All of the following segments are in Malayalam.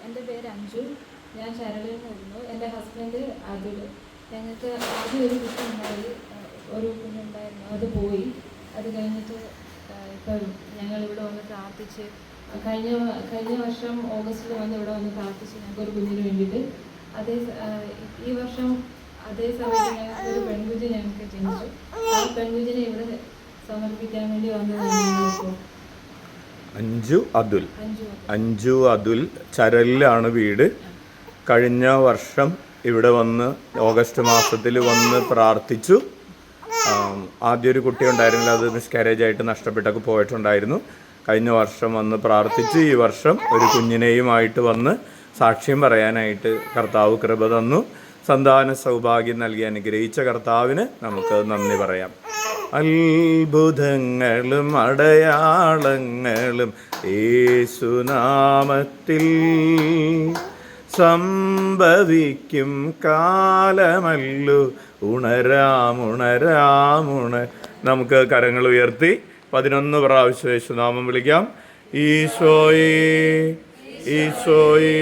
എൻ്റെ പേര് അഞ്ജു. ഞാൻ ചരളിൽ നിന്ന് വരുന്നു. എൻ്റെ ഹസ്ബൻഡ് അതുൽ. ഞങ്ങൾക്ക് ആദ്യം ഒരു കുട്ടി ഉണ്ടായി, ഒരു കുഞ്ഞുണ്ടായിരുന്നു, അത് പോയി. അത് കഴിഞ്ഞിട്ട് ഇപ്പം ഞങ്ങളിവിടെ വന്ന് പ്രാർത്ഥിച്ച് കഴിഞ്ഞ വർഷം ഓഗസ്റ്റിൽ വന്ന് ഇവിടെ വന്ന് പ്രാർത്ഥിച്ച് ഞങ്ങൾക്കൊരു കുഞ്ഞിന് വേണ്ടിയിട്ട്. ഈ വർഷം അതേ സമയത്ത് ഞങ്ങൾക്ക് ഒരു പെൺകുഞ്ഞ് ഞങ്ങൾക്ക് ജനിച്ചു. ആ പെൺകുഞ്ഞിനെ ഇവിടെ സമർപ്പിക്കാൻ വേണ്ടി വന്നതാണ്. അഞ്ജു അതുൽ ചരലിലാണ് വീട്. കഴിഞ്ഞ വർഷം ഇവിടെ വന്ന് ഓഗസ്റ്റ് മാസത്തിൽ വന്ന് പ്രാർത്ഥിച്ചു. ആദ്യം ഒരു കുട്ടി ഉണ്ടായിരുന്നില്ല, അത് മിസ്കാരേജ് ആയിട്ട് നഷ്ടപ്പെട്ടൊക്കെ പോയിട്ടുണ്ടായിരുന്നു. കഴിഞ്ഞ വർഷം വന്ന് പ്രാർത്ഥിച്ച് ഈ വർഷം ഒരു കുഞ്ഞിനെയുമായിട്ട് വന്ന് സാക്ഷ്യം പറയാനായിട്ട് കർത്താവ് കൃപ തന്നു. സന്താന സൗഭാഗ്യം നൽകി അനുഗ്രഹിച്ച കർത്താവിന് നമുക്ക് നന്ദി പറയാം. അത്ഭുതങ്ങളും അടയാളങ്ങളും യേശുനാമത്തിൽ സംഭവിക്കും കാലമല്ലോ. നമുക്ക് കരങ്ങൾ ഉയർത്തി 11 പ്രാവശ്യം യേശുനാമം വിളിക്കാം. ഈശോയേ ഈശോയേ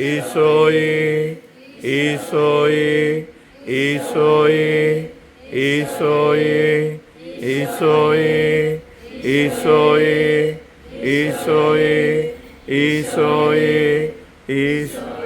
ഈശോയേ ഈശോയേ ഈശോയേ ഈശോയേ ഈശോയേ ഈശോയേ ഈശോയേ ഈശോയേ ഈശോ